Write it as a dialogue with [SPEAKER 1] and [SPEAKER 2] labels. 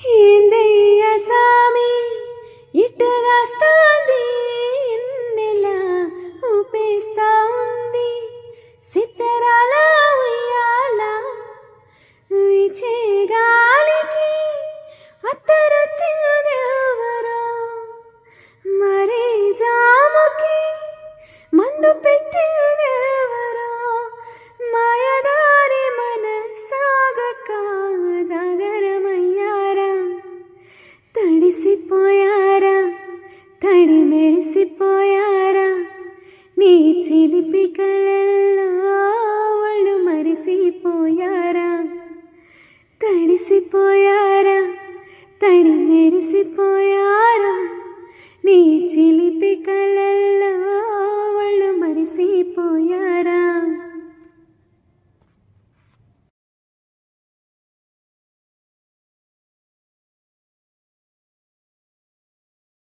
[SPEAKER 1] ఏందయ్య సామి ఇట్టగాస్తాంది ఎన్నెలా ఊపేస్తా ఉంది సిత్తరాల ఉయ్యాల వీచే గాలికి అత్తరత్తిదెవరో మరే జాముకి మందు పెట్టేదెవరో మాయదారి మనసాగక జాగరమయ్యారా తడిసిపోయారా తడి మెరిసిపోయారా నీ చిలిపి కళల్లో వాళ్ళు మరిసిపోయారా తడిసిపోయారా తడి మెరిసిపోయారా నీ చిలిపి కళల్లో వాళ్ళు మరిసిపోయారా